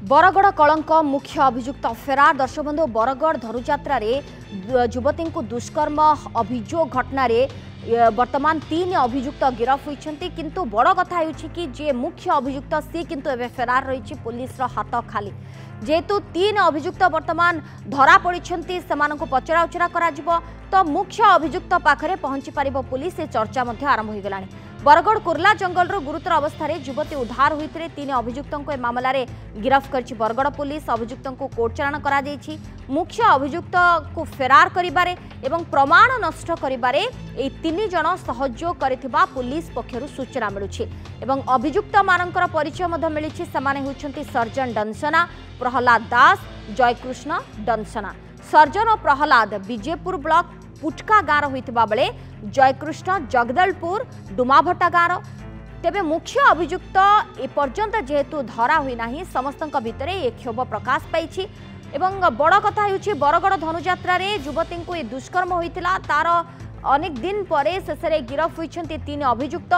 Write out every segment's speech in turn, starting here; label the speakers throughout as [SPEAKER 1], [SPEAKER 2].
[SPEAKER 1] बरगड़ कलंक मुख्य अभियुक्त फेरार। दर्शक बंधु बरगड़ धनुजात्रा युवती को दुष्कर्म अभियोग घटना वर्तमान 3 अभियुक्त गिरफ होती किंतु बड़ कथा कि जे मुख्य अभियुक्त सी किंतु एवं फेरार रही पुलिस हाथ खाली जेहेतु 3 अभियुक्त वर्तमान धरा पड़ी से पचरा उचरा करा तो मुख्य अभियुक्त पाखरे पहुंची पार पुलिस चर्चा आरंभ हो गलानी। बरगड़ कुर्ला जंगल गुरुतर अवस्था युवती उद्धार होते 3 अभियुक्त मामला गिरफ कर बरगड़ पुलिस अभियुक्त को कोर्ट चालाण करा मुख्य अभियुक्त को फेरार करिबारे एवं प्रमाण नष्ट करिबारे 3 जन सहयोग करिथिबा पुलिस पक्षरु सूचना मिलुछि एवं अभियुक्त मानकर परिचय मिली सर्जन डंसना, प्रहलाद दास, जयकृष्ण डंसना। सर्जन और प्रहलाद विजयपुर ब्लॉक पुटका गाँव होइतिबा बेले जयकृष्ण जगदलपुर डुमाभटा गाँव। तेबे मुख्य अभियुक्त एपर्यंत जेहेतु धरा हुई नाही समस्तक भितरे एक क्षोभ प्रकाश पाई एवं बड़ कथा होउछि बरगड़ धनुजात्रा युवती को ये दुष्कर्म होइतिला तार अनेक दिन पर शेष गिरफ होइछन्ति 3 अभियुक्त।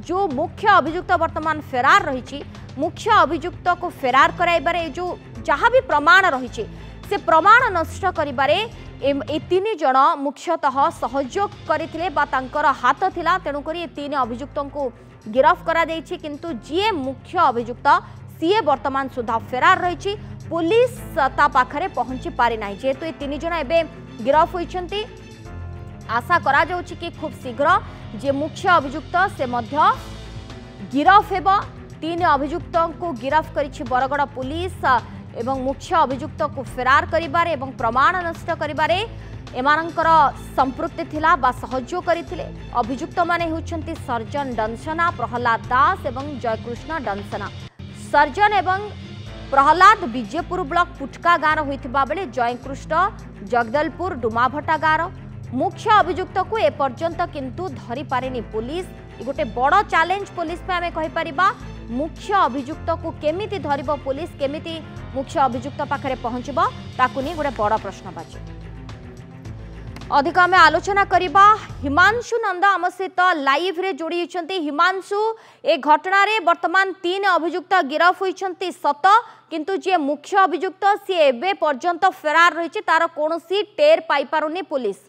[SPEAKER 1] जो मुख्य अभियुक्त वर्तमान फेरार रही मुख्य अभियुक्त को फेरार कराइबारे जो जहाँ भी प्रमाण रही से प्रमाण नष्ट करिबारे ए 3 जन मुख्यतः सहयोग करथिले बा तांकर हाथ थिला तेणुक 3 अभियुक्त को गिरफ करा जायछि किंतु जी मुख्य अभियुक्त सीए वर्तमान सुधा फेरार रही पुलिस ता पाखरे पहुंची पारि नाही जेहेतु ये 3 जन एबे गिरफ होइछन्ति आशा करा जाउछि कि खूब शीघ्र जे मुख्य अभियुक्त से मध्य गिरफ हेबा। 3 अभियुक्त को गिरफ करिछि बरगड़ पुलिस एवं मुख्य अभियुक्त को फेरार करिबारे एवं प्रमाण नष्ट करिबारे एमानंकर संपृक्ति थिला बा सहयोग करिथिले। अभियुक्त माने होउछन्ति सर्जन डंसना, प्रहलाद दास एवं जयकृष्ण डंसना। सर्जन एवं प्रहलाद विजयपुर ब्लॉक पुटका गाँव होइतिबा बेले जयकृष्ण जगदलपुर डुमाभटा गाँव। मुख्य अभियुक्त को एपर्यंत किंतु धरी पारेनी पुलिस। गोटे बड़ चैलेंज पुलिस पे आमे कहि परिबा मुख्य अभियुक्त को केमिति धरिबो पुलिस केमिति मुख्य अभियुक्त पाखरे पहुंचबो ताकु नहीं गोटे बड़ प्रश्नवाची। अधिक आम आलोचना करिबा हिमांशु नंदा आम सहित लाइव रे जोड़ी होइछन्ति। हिमांशु ए घटना रे वर्तमान 3 अभियुक्त गिरफ होइछन्ति सत किंतु जे मुख्य अभियुक्त सी एबे पर्यंत फेरार रही तार कोनोसी टेर पाई पारुनी पुलिस।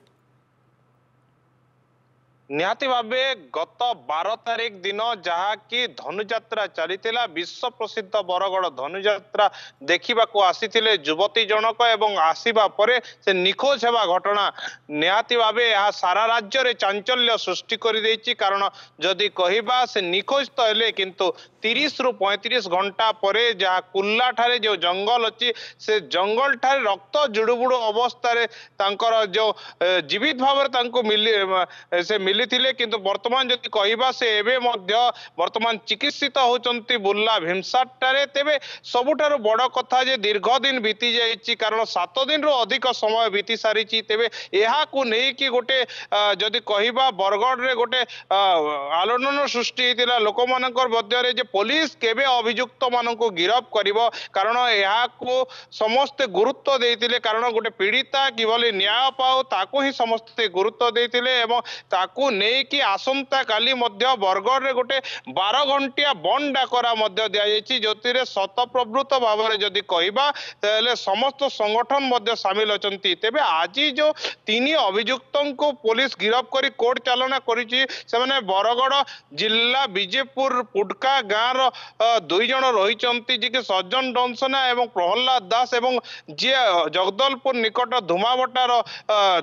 [SPEAKER 2] निहाती भावे गत 12 तारिख दिन जहा कि धनुजात्रा चलीथिला विश्व प्रसिद्ध बरगड़ धनुजात्रा देखा आसीथिले युवती जनक एवं आसीबा परे से निखोज हेबा घटना निहाती भावे यह सारा राज्य रे चांचल्य सृष्टि कर देछि। कारण जदि कहिबा से निखोज तो हेले किंतु 30 रु 35 घंटा परे जहा कुल्ला ठारे जो जंगल अच्छी से जंगल ठारे रक्त जुड़ुबुड़ अवस्था तांकर जो जीवित भाव मिली थिले किंतु वर्तमान जदि कहिबा से एबे मध्य वर्तमान चिकित्सित होचंती बुर्ला भीमसार तेबे सबुठारु बड़ कथा जे दीर्घ दिन बीती जाइछि कारण 7 दिन रु अधिक समय बीती सारिछि। तेबे एहा को नै कि गोटे जदि कहिबा बरगड़ रे गोटे आलोड़न सृष्टि हेतिला लोक मानकर मध्य रे जे पुलिस केबे अभियुक्त माननको गिरफ करिवो कारण एहा को समस्त गुरुत्व देइतिले कारण गोटे पीड़िता किभली न्याय पाओ ताको ही समस्त गुरुत्व देइतिले एवं ताको नहीं कि आसंता काली मध्य बरगड़ रे गोटे 12 घंटिया बंद डाकरा मध्य दिया जायछि जोतिरे शतप्रभृत भाव में जदि कहिबा ताले समस्त संगठन मध्य शामिल अछंती। तेबे आज जो 3 अभियुक्तों को पुलिस गिरफ करी कोर्ट चालना करिछि से माने बरगड़ जिला विजयपुर पुटका गाँव 2 जन रहिचंती जे कि सर्जन डंसना एवं प्रहलाद दास एवं जे जगदलपुर निकट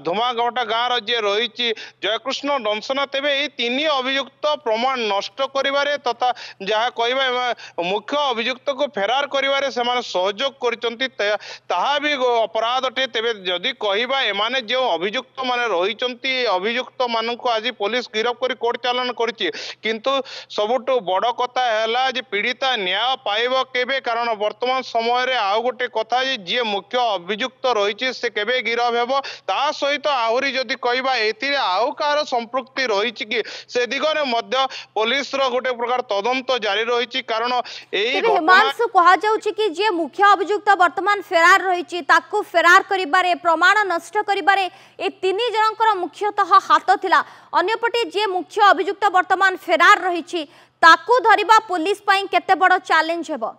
[SPEAKER 2] धुमागटा गाँव जे रही जयकृष्ण डंसना। तेबे ये 3 अभियुक्त प्रमाण नष्ट करिबारे तथा जहाँ कहबा मुख्य अभियुक्त को फेरार करिबारे से माने सहयोग करिसंती ताहा भी अपराध अटे। तेबे जदि कहबा एमाने जो अभियुक्त माने रहिसंती अभियुक्त माननको आज पुलिस गिरफ करी कोर्ट चालान करिछि किंतु सबुठु बड़ कथा हैला जे पीड़िता न्याय पाइबो केबे कारण वर्तमान समय रे आउ गोटे कथा जे मुख्य अभियुक्त रहिछि से केबे गिरफ हेबो ता सहित आहुरी जदि कहबा एथिरे आउ कार संपृक्ति रही कि से दिगरे मध्य पुलिस रो गोटे प्रकार तदंत जारी रही कारण
[SPEAKER 1] हिमांशु कहा जाउछि कि जे मुख्य अभियुक्त वर्तमान फेरार रही ताकू फेरार करिबारे प्रमाण नष्ट करिबारे ए 3 जनकर मुख्यतः हाथ थिला अन्यपटे जे मुख्य अभियुक्त वर्तमान फेरार रही ताकू धरिबा पुलिस पई केते बड़ चैलेंज हेबो।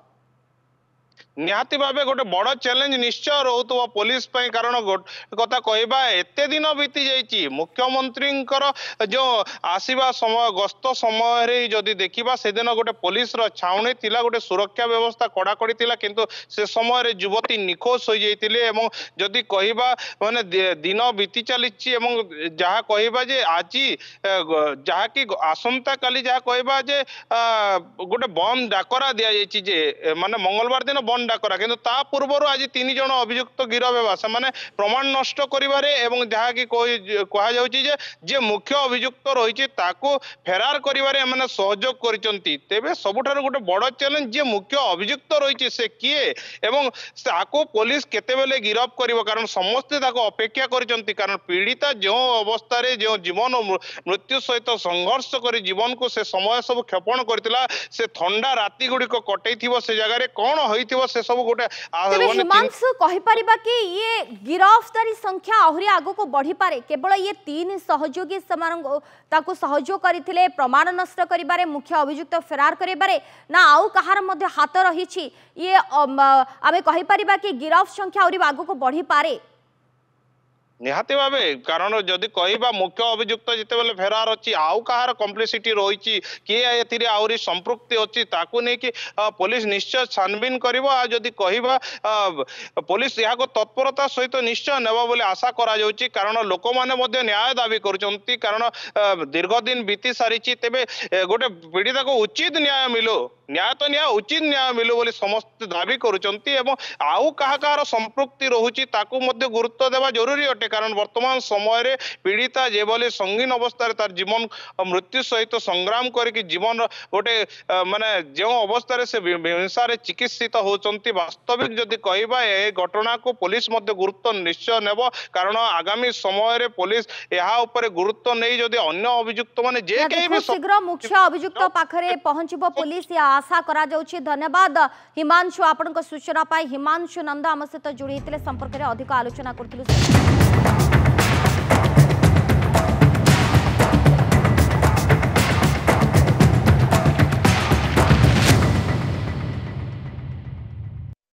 [SPEAKER 2] निहाती भावे गोटे बड़ चैलेंज निश्चय रोथुव पुलिस पई कारण कथा कहबा एते दिन बीती जाइए मुख्यमंत्री जो आसवा समय गस्त समय जदि देखा से दिन गोटे पुलिस छाउनी थिला गोटे सुरक्षा व्यवस्था कड़ाकड़ी थिला किंतु से समय युवती निखोज हो जाइए जदि कहबा माने दिन बीती चली जहाँ कहबा जे आज जहाँ कि आसंता काली जहाँ कहबा जे गोटे बम डाकरा दि जाइए जे माने मंगलवार दिन बम डाकरा किंतु ता पूर्व आज 3 जन अभियुक्त गिरफ हेबा से प्रमाण नष्ट करिबारे एवं जहाँ कि कहा जाउची जे मुख्य अभियुक्त रही फेरार करिबारे माने सहयोग करिसंती तेबे सबुठार गोटे बड़ चैलेंज जे मुख्य अभियुक्त रही से किए एवं ताको पुलिस केतेबेले गिरफ करिवो कारण समस्ते ताको अपेक्षा करिसंती कारण पीड़िता जो अवस्था रे जो जीवन मृत्यु सहित संघर्ष करी जीवन को से समय सब क्षेपण करथिला से ठंडा राति गुडी को कटैथिवो से जगह रे कोन होइथिवो से सब गोटे
[SPEAKER 1] हिमांशु कहि परिबा कि ये गिरफ्तारी संख्या आहुरी आगो को बढ़ी पारे केवल ये 3 सहयोगी समान ताको सहयोग करथिले प्रमाण नष्ट करिबारे मुख्य अभियुक्त फेरार करिबारे ना आउ कहार मध्ये हाथ रहिछि ये आमे कहि परिबा कि गिरफ्त संख्या आहुरी आगो को बढ़ी पारे
[SPEAKER 2] निहाती भावे कारण जदि कहबा मुख्य अभियुक्त जिते बेले फेरार अच्छी आउ कहार कम्प्लिसिटी रही किए एथिरे आउरी संपृक्ति अच्छी ताकू नहीं कि पुलिस निश्चय छानबीन करिवो आ जदि कहबा पुलिस यहाँ को तत्परता सहित निश्चय नेबो बोली आशा करा जाउची कारण लोक माने मध्ये न्याय दाबी करुचंती कारण दीर्घ दिन बीती सारिची तेबे गोटे पीड़िता को उचित न्याय मिलो न्याय तो न्याय उचित न्याय मिलो बोली समस्त दाबी करुचंती एवं आउ कहार संपृक्ति रहुची ताकू मध्ये गुरुत्व देवा जरूरी अटे कारण वर्तमान समय रे पीड़िता जेबले संगीन अवस्था तार जीवन मृत्यु सहित संग्राम करके जीवन गोटे माने जो अवस्था से हिंसा रे चिकित्सित होचंती वास्तविक जदि कहबा ए घटना को पुलिस मध्ये गुरुत्व निश्चय नेबो कारण आगामी समय रे पुलिस यहाँ ऊपर गुरुत्व नहीं जदि अन्य अभियुक्त माने जे के भी
[SPEAKER 1] शीघ्र मुख्य अभियुक्त पाखरे पहुंचबो पुलिस या आशा करा जाउछि धन्यवाद हिमांशु आपनक सूचना पाई हिमांशु नंदा आम सहित जोड़ी संपर्क में अधिक आलोचना करथिलु।